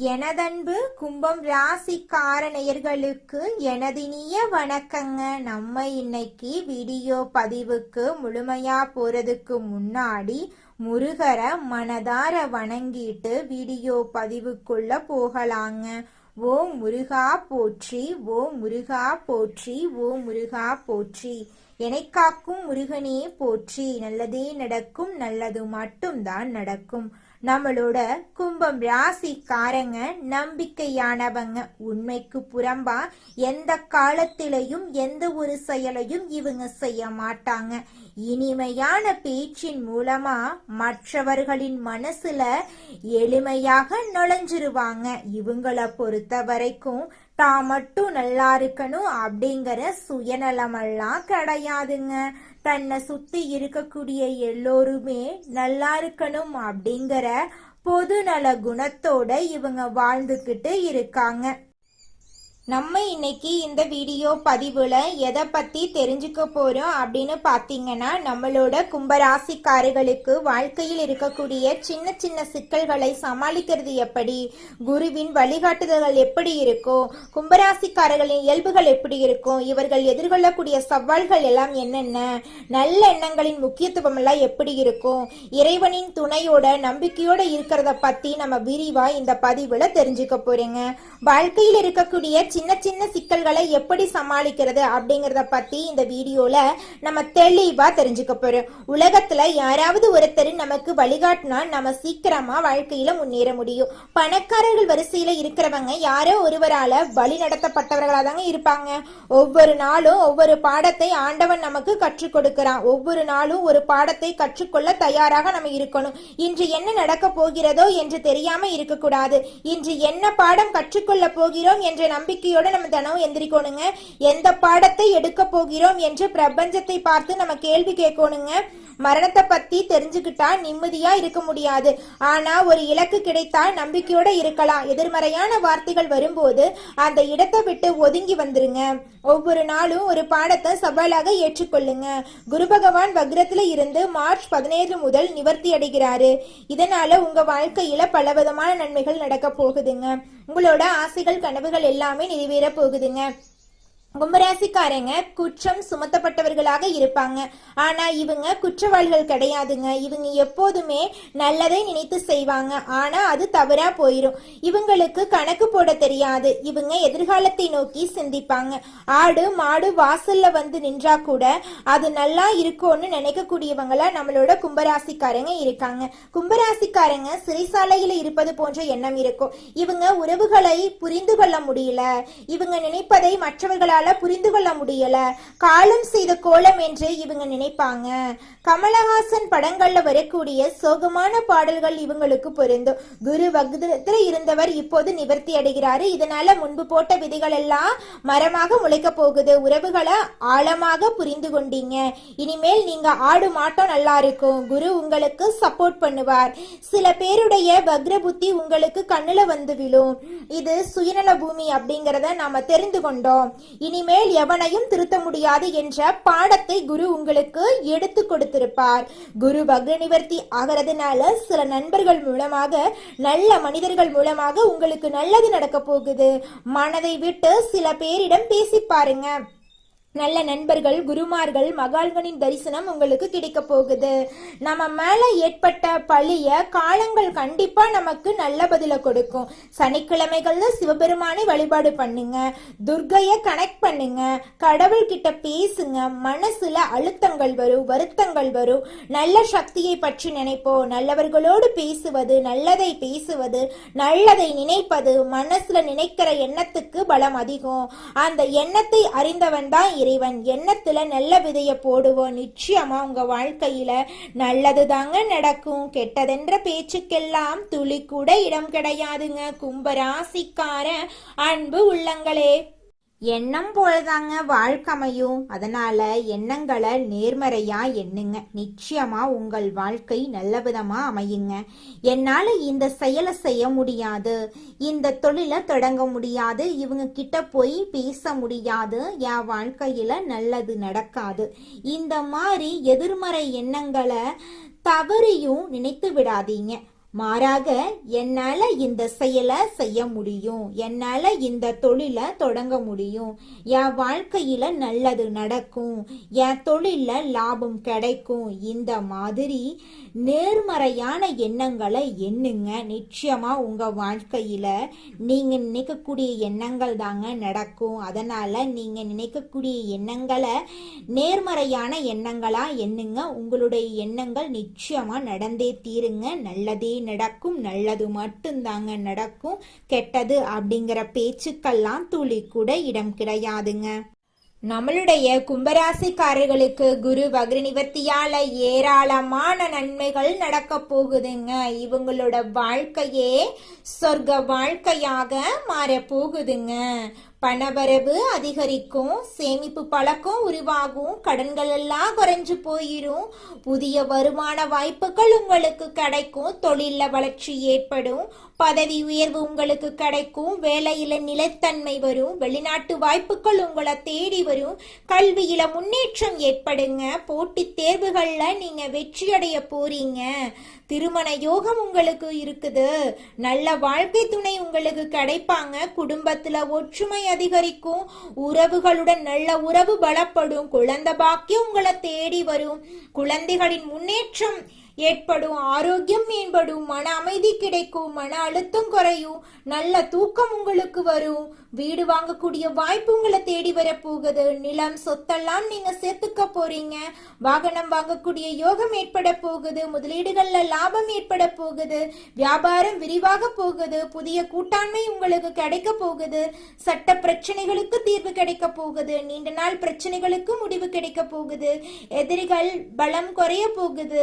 எனதன்பு கும்பம் ராசிக்கார நேயர்களுக்கு எனதினிய வணக்கங்க. நம்ம இன்னைக்கு வீடியோ பதிவுக்கு முழுமையா போறதுக்கு முன்னாடி முருகரை மனதார வணங்கிட்டு வீடியோ பதிவுக்குள்ள போகலாங்க. ஓம் முருகா போற்றி, ஓம் முருகா போற்றி, ஓம் முருகா போற்றி. என்னை காக்கும் முருகனே போற்றி. நல்லதே நடக்கும், நல்லது மட்டும்தான் நடக்கும். நம்மளோட கும்பம் ராசிக்காரங்க நம்பிக்கையானவங்க. உண்மைக்கு புறம்பா எந்த காலத்திலையும் எந்த ஒரு செயலையும் இவங்க செய்ய மாட்டாங்க. இனிமையான பேச்சின் மூலமா மற்றவர்களின் மனசுல எளிமையாக நுழைஞ்சிருவாங்க. இவங்கள பொறுத்த வரைக்கும் தான் மட்டும் நல்லா இருக்கணும் அப்படிங்கிற சுயநலமெல்லாம் கிடையாதுங்க. தன்னை சுத்தி இருக்கக்கூடிய எல்லோருமே நல்லா இருக்கணும் அப்படிங்கிற பொதுநல குணத்தோட இவங்க வாழ்ந்துகிட்டு இருக்காங்க. நம்ம இன்னைக்கு இந்த வீடியோ பதிவுல எதை பத்தி தெரிஞ்சுக்க போறோம் அப்படின்னு பாத்தீங்கன்னா, நம்மளோட கும்பராசிக்காரர்களுக்கு வாழ்க்கையில் இருக்கக்கூடிய சின்ன சின்ன சிக்கல்களை சமாளிக்கிறது எப்படி, குருவின் வழிகாட்டுதல்கள் எப்படி இருக்கும், கும்பராசிக்காரர்களின் இயல்புகள் எப்படி இருக்கும், இவர்கள் எதிர்கொள்ளக்கூடிய சவால்கள் எல்லாம் என்னென்ன, நல்ல எண்ணங்களின் முக்கியத்துவம் எல்லாம் எப்படி இருக்கும், இறைவனின் துணையோட நம்பிக்கையோட இருக்கிறத பத்தி நம்ம விரிவா இந்த பதிவுல தெரிஞ்சுக்க போறீங்க. வாழ்க்கையில் இருக்கக்கூடிய சின்ன சின்ன சிக்கல்களை எப்படி சமாளிக்கிறது அப்படிங்கறத பத்தி இந்த வீடியோல நம்ம தெளிவா தெரிஞ்சுக்க போறோம். உலகத்துல யாராவது ஒருத்தர் நமக்கு வழிகாட்டினா நம்ம சீக்கிரமா வாழ்க்கையில முன்னேற முடியும். பணக்காரர்கள் வரிசையில இருக்கிறவங்க யாரோ ஒருவரால வழி நடத்தப்பட்டவர்களா தாங்க இருப்பாங்க. ஒவ்வொரு நாளும் ஒவ்வொரு பாடத்தை ஆண்டவன் நமக்கு கற்றுக் கொடுக்கிறான். ஒவ்வொரு நாளும் ஒரு பாடத்தை கற்றுக்கொள்ள தயாராக நம்ம இருக்கணும். இன்று என்ன நடக்க போகிறதோ என்று தெரியாம இருக்கக்கூடாது. இன்று என்ன பாடம் கற்றுக்கொள்ள போகிறோம் என்ற நம்பிக்கையோட நம்ம தினம் எந்திரிக்கணுங்க. எந்த பாடத்தை எடுக்க போகிறோம் என்று பிரபஞ்சத்தை பார்த்து நம்ம கேள்வி கேட்கணுங்க. மரணத்தை பத்தி தெரிஞ்சுக்கிட்டா நிம்மதியா இருக்க முடியாது. ஆனா ஒரு இலக்கு கிடைத்தா நம்பிக்கையோட இருக்கலாம். எதிர்மறையான வார்த்தைகள் வரும்போது அந்த இடத்தை விட்டு ஒதுங்கி வந்துருங்க. ஒவ்வொரு நாளும் ஒரு பாடத்தை சவாலாக ஏற்றுக்கொள்ளுங்க. குரு பகவான் வக்ரத்துல இருந்து மார்ச் 17 முதல் நிவர்த்தி அடைகிறாரு. இதனால உங்க வாழ்க்கையில பலவிதமான நன்மைகள் நடக்க போகுதுங்க. உங்களோட ஆசைகள் கனவுகள் எல்லாமே நிறைவேற போகுதுங்க. கும்பராசிக்காரங்க குற்றம் சுமத்தப்பட்டவர்களாக இருப்பாங்க. ஆனா இவங்க குற்றவாளிகள் கிடையாதுங்க. இவங்க எப்போதுமே நல்லதை நினைத்து செய்வாங்க. ஆனா அது தவறா போயிரும். இவங்களுக்கு கணக்கு போட தெரியாது. இவங்க எதிர்காலத்தை நோக்கி சிந்திப்பாங்க. ஆடு மாடு வாசல்ல வந்து நின்றா கூட அது நல்லா இருக்கும்னு நினைக்கக்கூடியவங்களா நம்மளோட கும்பராசிக்காரங்க இருக்காங்க. கும்பராசிக்காரங்க சிறைசாலையில இருப்பது போன்ற எண்ணம் இருக்கும். இவங்க உறவுகளை புரிந்து கொள்ள முடியல. இவங்க நினைப்பதை மற்றவர்களால் புரிந்து கொள்ள முடியல. காலம் செய்த கோலம் என்று இவங்க நினைப்பாங்க. கமலஹாசன் படங்கள்ல வரக்கூடிய சோகமான பாடல்கள் இவங்களுக்கு பொருந்தும். குரு வக்ரத்துல இருந்தவர் இப்போது நிவர்த்தி அடைகிறாரு. இதனால முன்பு போட்ட விதைகள் எல்லாம் மரமாக முளைக்க போகுது. உறவுகளை ஆழமாக புரிந்து கொண்டீங்க. இனிமேல் நீங்க ஆடு மாட்டோம் நல்லா இருக்கும். குரு உங்களுக்கு சப்போர்ட் பண்ணுவார். சில பேருடைய வக்ர புத்தி உங்களுக்கு கண்ணுல வந்து விழும். இது சுயநல பூமி அப்படிங்கறத நாம தெரிந்து கொண்டோம். இனிமேல் எவனையும் திருத்த முடியாது என்ற பாடத்தை குரு உங்களுக்கு எடுத்து கொடுத்திருப்பார். குரு வக்ர நிவர்த்தி ஆகிறதுனால சில நண்பர்கள் மூலமாக, நல்ல மனிதர்கள் மூலமாக உங்களுக்கு நல்லது நடக்க போகுது. மனதை விட்டு சில பேரிடம் பேசி பாருங்க. நல்ல நண்பர்கள், குருமார்கள், மகான்களின் தரிசனம் உங்களுக்கு கிடைக்க போகுது. நம்ம மேல ஏற்பட்ட பழிய காலங்கள் கண்டிப்பா நமக்கு நல்ல பதில கொடுக்கும். சனிக்கிழமைகள்ல சிவபெருமானை வழிபாடு பண்ணுங்க. துர்க்கைய கனெக்ட் பண்ணுங்க. கடவுள் கிட்ட பேசுங்க. மனசுல அழுத்தங்கள் வரும், வருத்தங்கள் வரும். நல்ல சக்தியை பற்றி நினைப்போம். நல்லவர்களோடு பேசுவது, நல்லதை பேசுவது, நல்லதை நினைப்பது, மனசுல நினைக்கிற எண்ணத்துக்கு பலம் அதிகம். அந்த எண்ணத்தை அறிந்தவன் தான் இறைவன். எண்ணத்துல நல்ல விதைய போடுவோம். நிச்சயமா உங்க வாழ்க்கையில நல்லது தாங்க நடக்கும். கெட்டதென்ற பேச்சுக்கெல்லாம் துளி கூட இடம் கிடையாதுங்க. கும்பராசிக்கார அன்பு உள்ளங்களே, எண்ணம் போலதாங்க வாழ்க்கையும். அதனால எண்ணங்களை நேர்மறையா எண்ணுங்க. நிச்சயமா உங்கள் வாழ்க்கை நல்ல விதமா அமையுங்க. என்னால இந்த செயலை செய்ய முடியாது, இந்த தொழிலை தொடங்க முடியாது, இவங்க கிட்ட போய் பேச முடியாது, என் வாழ்க்கையில நல்லது நடக்காது, இந்த மாதிரி எதிர்மறை எண்ணங்களை தவறையும் நினைத்து விடாதீங்க. மாறாக என்னால இந்த செயலை செய்ய முடியும், என்னால இந்த தொழிலை தொடங்க முடியும், என் வாழ்க்கையில நல்லது நடக்கும், என் தொழில லாபம் கிடைக்கும், இந்த மாதிரி நேர்மறையான எண்ணங்களை எண்ணுங்க. நிச்சயமா உங்க வாழ்க்கையில நீங்க நினைக்கக்கூடிய எண்ணங்கள் தாங்க நடக்கும். அதனால நீங்க நினைக்கக்கூடிய எண்ணங்களை நேர்மறையான எண்ணங்களா எண்ணுங்க. உங்களுடைய எண்ணங்கள் நிச்சயமா நடந்தே தீருங்க. நல்லதே நடக்கும், நல்லது மட்டும்தாங்க நடக்கும். கெட்டது அப்படிங்கிற பேச்சுக்கெல்லாம் துளி கூட இடம் கிடையாதுங்க. நம்மளுடைய கும்பராசிக்காரர்களுக்கு குரு வக்ர நிவர்த்தியால ஏராளமான நன்மைகள் நடக்க போகுதுங்க. இவங்களோட வாழ்க்கையே சொர்க்க வாழ்க்கையாக மாற போகுதுங்க. பணவரவு அதிகரிக்கும், சேமிப்பு பழக்கம் உருவாகும், கடன்கள் எல்லாம் குறைஞ்சு போயிரும், புதிய வருமான வாய்ப்புகள் உங்களுக்கு கிடைக்கும், தொழில வளர்ச்சி ஏற்படும், பதவி உயர்வு உங்களுக்கு கிடைக்கும், வேலையில நிலைத்தன்மை வரும், வெளிநாட்டு வாய்ப்புகள் உங்களை தேடி வரும், கல்வியில முன்னேற்றம் ஏற்படுங்க, போட்டித் தேர்வுகள்ல நீங்க வெற்றியடைய போறீங்க, திருமண யோகம் உங்களுக்கு இருக்குது, நல்ல வாழ்க்கை துணை உங்களுக்கு கிடைப்பாங்க, குடும்பத்துல ஒற்றுமை அதிகரிக்கும், உறவுகளுடன் நல்ல உறவு பலப்படும், குழந்தை பாக்கியம் உங்களை தேடி வரும், குழந்தைகளின் முன்னேற்றம் ஏற்படும், ஆரோக்கியம் மேம்படும், மன அமைதி கிடைக்கும், மன அழுத்தம் குறையும், நல்ல தூக்கம் உங்களுக்கு வரும், வீடு வாங்கக்கூடிய வாய்ப்பு உங்களை தேடி வர போகுது, நிலம் சொத்தெல்லாம் நீங்க சேர்த்துக்க போறீங்க, வாகனம் வாங்கக்கூடிய யோகம் ஏற்பட போகுது, முதலீடுகள்ல லாபம் ஏற்பட போகுது, வியாபாரம் விரிவாக போகுது, புதிய கூட்டாண்மை உங்களுக்கு கிடைக்க போகுது, சட்ட பிரச்சனைகளுக்கு தீர்வு கிடைக்க போகுது, நீண்ட நாள் பிரச்சனைகளுக்கு முடிவு கிடைக்க போகுது, எதிரிகள் பலம் குறைய போகுது,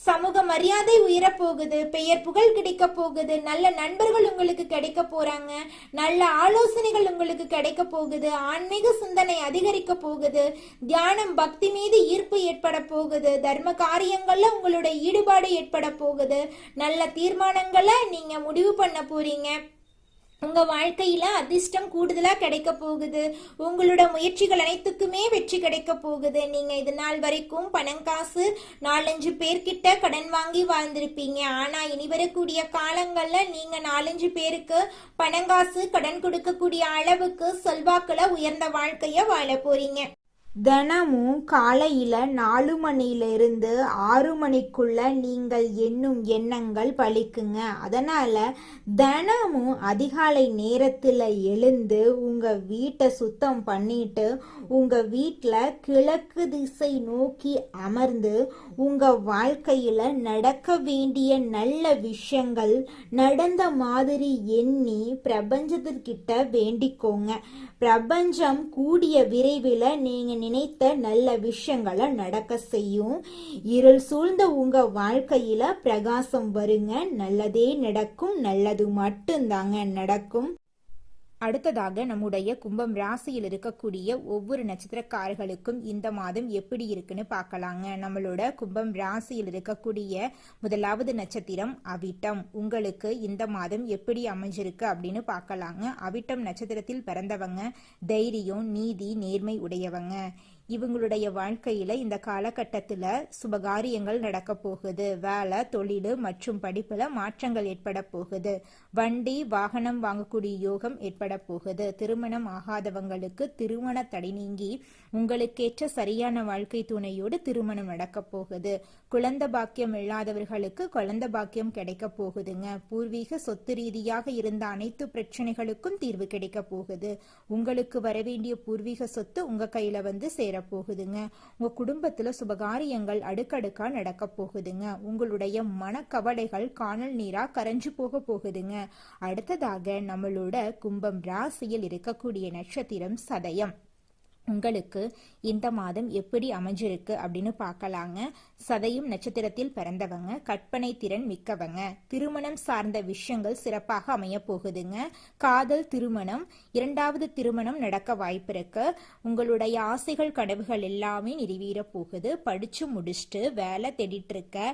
சமூக மரியாதை உயர போகுது, பெயர் புகழ் கிடைக்க போகுது, நல்ல நண்பர்கள் உங்களுக்கு கிடைக்க போறாங்க, நல்ல ஆலோசனைகள் உங்களுக்கு கிடைக்க போகுது, ஆன்மீக சிந்தனை அதிகரிக்க போகுது, தியானம் பக்தி மீது ஈர்ப்பு ஏற்பட போகுது, தர்ம காரியங்கள்ல உங்களுடைய ஈடுபாடு ஏற்பட போகுது, நல்ல தீர்மானங்களை நீங்க முடிவு பண்ண போறீங்க, உங்க வாழ்க்கையில அதிர்ஷ்டம் கூடுதலா கிடைக்க போகுது, உங்களோட முயற்சிகள் அனைத்துக்குமே வெற்றி கிடைக்க போகுது. நீங்க இது நாள் வரைக்கும் பணம் காசு 4-5 பேர்கிட்ட கடன் வாங்கி வாழ்ந்திருப்பீங்க. ஆனா இனி வரக்கூடிய காலங்கள்ல நீங்க 4-5 பேருக்கு பணம் காசு கடன் கொடுக்கக்கூடிய அளவுக்கு செல்வாக்குல உயர்ந்த வாழ்க்கைய வாழ போறீங்க. தினமும் காலையில 4 மணியிலிருந்து 6 மணிக்குள்ள நீங்கள் எண்ணும் எண்ணங்கள் பலிக்குங்க. அதனால தினமும் அதிகாலை நேரத்துல எழுந்து உங்க வீட்டை சுத்தம் பண்ணிட்டு உங்க வீட்டுல கிழக்கு திசை நோக்கி அமர்ந்து உங்க வாழ்க்கையில நடக்க வேண்டிய நல்ல விஷயங்கள் நடந்த மாதிரி எண்ணி பிரபஞ்சத்திற்கிட்ட வேண்டிக்கோங்க. பிரபஞ்சம் கூடிய விரைவில் நீங்க நினைத்த நல்ல விஷயங்களை நடக்க செய்யும். இருள் சூழ்ந்த உங்க வாழ்க்கையில பிரகாசம் வருங்க. நல்லதே நடக்கும், நல்லது மட்டும்தாங்க நடக்கும். அடுத்ததாக நம்முடைய கும்பம் ராசியில் இருக்கக்கூடிய ஒவ்வொரு நட்சத்திரக்காரர்களுக்கும் இந்த மாதம் எப்படி இருக்குன்னு பார்க்கலாங்க. நம்மளோட கும்பம் ராசியில் இருக்கக்கூடிய முதலாவது நட்சத்திரம் அவிட்டம். உங்களுக்கு இந்த மாதம் எப்படி அமைஞ்சிருக்கு அப்படின்னு பார்க்கலாங்க. அவிட்டம் நட்சத்திரத்தில் பிறந்தவங்க தைரியம், நீதி, நேர்மை உடையவங்க. இவங்களுடைய வாழ்க்கையில இந்த காலகட்டத்துல சுபகாரியங்கள் நடக்க போகுது. வேலை, தொழில் மற்றும் படிப்புல மாற்றங்கள் ஏற்பட போகுது. வண்டி வாகனம் வாங்கக்கூடிய யோகம் ஏற்பட போகுது. திருமணம் ஆகாதவங்களுக்கு திருமண தடை நீங்கி உங்களுக்கேற்ற சரியான வாழ்க்கை துணையோடு திருமணம் நடக்க போகுது. குழந்தை பாக்கியம் இல்லாதவர்களுக்கு குழந்தை பாக்கியம் கிடைக்க போகுதுங்க. பூர்வீக சொத்து ரீதியாக இருந்த அனைத்து பிரச்சனைகளுக்கும் தீர்வு கிடைக்க போகுது. உங்களுக்கு வரவேண்டிய பூர்வீக சொத்து உங்க கையில வந்து சேர போகுதுங்க. உங்க குடும்பத்துல சுபகாரியங்கள் அடுக்கடுக்கா நடக்க போகுதுங்க. உங்களுடைய மனக்கவலைகள் காணல் நீரா கரைஞ்சு போக போகுதுங்க. அடுத்ததாக நம்மளோட கும்பம் ராசியில் இருக்கக்கூடிய நட்சத்திரம் சதயம். உங்களுக்கு இந்த மாதம் எப்படி அமைஞ்சிருக்கு அப்படின்னு பார்க்கலாங்க. சதயம் நட்சத்திரத்தில் பிறந்தவங்க கற்பனை திறன் மிக்கவங்க. திருமணம் சார்ந்த விஷயங்கள் சிறப்பாக அமைய போகுதுங்க. காதல் திருமணம், 2வது திருமணம் நடக்க வாய்ப்பு இருக்கு. உங்களுடைய ஆசைகள் கனவுகள் எல்லாமே நிறைவேற போகுது. படிச்சு முடிச்சுட்டு வேலை தேடிட்டு இருக்க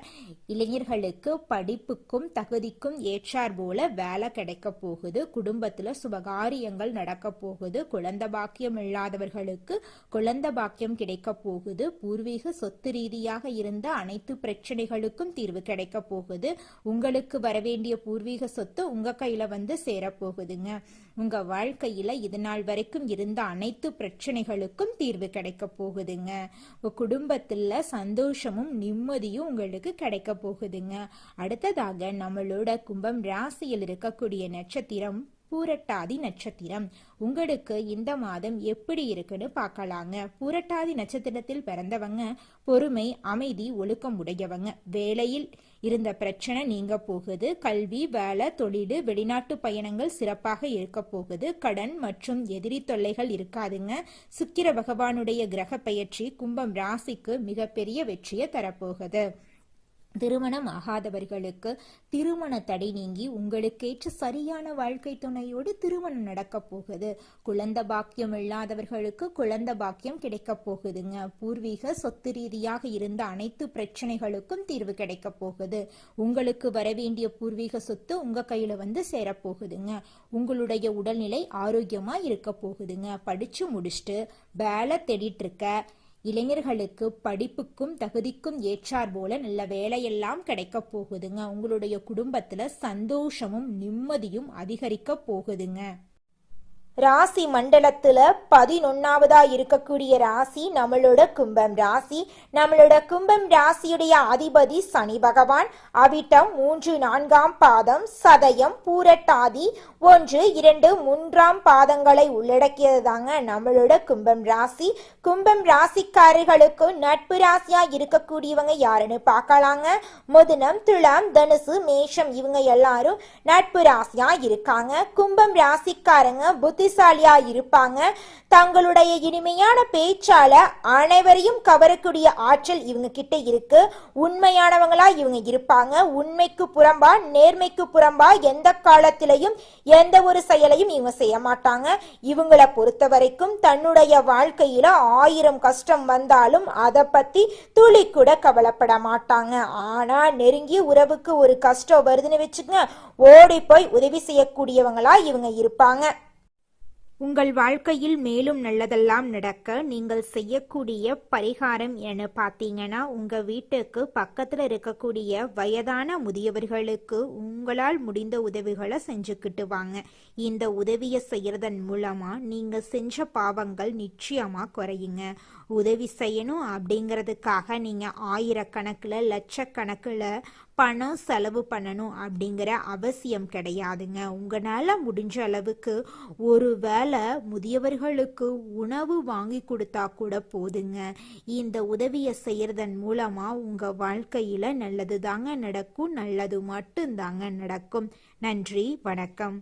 இளைஞர்களுக்கு படிப்புக்கும் தகுதிக்கும் ஏற்றார் போல வேலை கிடைக்க போகுது. குடும்பத்துல சுபகாரியங்கள் நடக்க போகுது. குழந்தை பாக்கியம் இல்லாதவர்களுக்கு உங்களுக்கு குழந்தை பாக்கியம் கிடைக்க போகுது. பூர்வீக சொத்து ரீதியாக இருந்த அனைத்து பிரச்சனைகளுக்கும் தீர்வு கிடைக்க போகுது. உங்களுக்கு வரவேண்டிய பூர்வீக சொத்து உங்க கையில வந்து சேரப்போகுதுங்க. உங்க வாழ்க்கையில இது நாள் வரைக்கும் இருந்த அனைத்து பிரச்சனைகளுக்கும் தீர்வு கிடைக்க போகுதுங்க. குடும்பத்துல சந்தோஷமும் நிம்மதியும் உங்களுக்கு கிடைக்க போகுதுங்க. அடுத்ததாக நம்மளோட கும்பம் ராசியில் இருக்கக்கூடிய நட்சத்திரம் பூரட்டாதி நட்சத்திரம். உங்களுக்கு இந்த மாதம் எப்படி இருக்குன்னு பார்க்கலாங்க. பூரட்டாதி நட்சத்திரத்தில் பிறந்தவங்க பொறுமை, அமைதி, ஒழுக்கம் உடையவங்க. வேலையில் இருந்த பிரச்சனை நீங்க போகுது. கல்வி, வேலை, தொழில், வெளிநாட்டு பயணங்கள் சிறப்பாக இருக்க போகுது. கடன் மற்றும் எதிரி தொல்லைகள் இருக்காதுங்க. சுக்கிர பகவானுடைய கிரக பெயர்ச்சி கும்பம் ராசிக்கு மிகப்பெரிய வெற்றியை தரப்போகுது. திருமணம் ஆகாதவர்களுக்கு திருமண தடை நீங்கி உங்களுக்கேற்ற சரியான வாழ்க்கை துணையோடு திருமணம் நடக்க போகுது. குழந்தை பாக்கியம் இல்லாதவர்களுக்கு குழந்தை பாக்கியம் கிடைக்க போகுதுங்க. பூர்வீக சொத்து ரீதியாக இருந்த அனைத்து பிரச்சனைகளுக்கும் தீர்வு கிடைக்க போகுது. உங்களுக்கு வரவேண்டிய பூர்வீக சொத்து உங்க கையில வந்து சேரப்போகுதுங்க. உங்களுடைய உடல்நிலை ஆரோக்கியமா இருக்க போகுதுங்க. படிச்சு முடிச்சுட்டு வேலை தேடிட்டு இருக்க இளைஞர்களுக்கு படிப்புக்கும் தகுதிக்கும் ஏற்றார் போல நல்ல வேலையெல்லாம் கிடைக்க போகுதுங்க. உங்களுடைய குடும்பத்துல சந்தோஷமும் நிம்மதியும் அதிகரிக்க போகுதுங்க. ராசி மண்டலத்துல 11வதா இருக்கக்கூடிய ராசி நம்மளோட கும்பம் ராசி. நம்மளோட கும்பம் ராசியுடைய அதிபதி சனி பகவான். அவிட்டம் 3, 4ஆம் பாதம், சதயம், பூரட்டாதி 1, 2, 3ஆம் பாதங்களை உள்ளடக்கியது தாங்க நம்மளோட கும்பம் ராசி. கும்பம் ராசிக்காரர்களுக்கு நட்பு ராசியா இருக்கக்கூடியவங்க யாருன்னு பார்க்கலாங்க. மிதுனம், துலாம், தனுசு, மேஷம் இவங்க எல்லாரும் நட்பு ராசியா இருக்காங்க. கும்பம் ராசிக்காரங்க புத்திசாலியா இருப்பாங்க. தங்களுடைய இனிமையான பேச்சால அனைவரையும் கவரக்கூடிய ஆற்றல் இவங்க கிட்ட இருக்கு. உண்மையானவங்களா இவங்க இருப்பாங்க. உண்மைக்கு புறம்பா, நேர்மைக்கு புறம்பா எந்த காலத்திலையும் எந்த ஒரு செயலையும் இவங்க செய்ய மாட்டாங்க. இவங்களை பொறுத்த வரைக்கும் தன்னுடைய வாழ்க்கையில 1000 கஷ்டம் வந்தாலும் அதை பத்தி துளி கூட கவலைப்பட மாட்டாங்க. ஆனா நெருங்கிய உறவுக்கு ஒரு கஷ்டம் வருதுன்னு வச்சுக்கங்க, ஓடி போய் உதவி செய்யக்கூடியவங்களா இவங்க இருப்பாங்க. உங்கள் வாழ்க்கையில் மேலும் நல்லதெல்லாம் நடக்க நீங்கள் செய்யக்கூடிய பரிகாரம் என பார்த்தீங்கன்னா, உங்க வீட்டுக்கு பக்கத்துல இருக்கக்கூடிய வயதான முதியவர்களுக்கு உங்களால் முடிந்த உதவிகளை செஞ்சுக்கிட்டு வாங்க. இந்த உதவியை செய்யறதன் மூலமா நீங்க செஞ்ச பாவங்கள் நிச்சயமா குறையுங்க. உதவி செய்யணும் அப்படிங்கிறதுக்காக நீங்க ஆயிரக்கணக்கில் லட்சக்கணக்கில் பணம் செலவு பண்ணணும் அப்படிங்கிற அவசியம் கிடையாதுங்க. உங்களால முடிஞ்ச அளவுக்கு ஒரு வேளை முதியவர்களுக்கு உணவு வாங்கி கொடுத்தா கூட போதுங்க. இந்த உதவியை செய்யறதன் மூலமா உங்க வாழ்க்கையில நல்லது தாங்க நடக்கும். நல்லது மட்டும்தாங்க நடக்கும். நன்றி, வணக்கம்.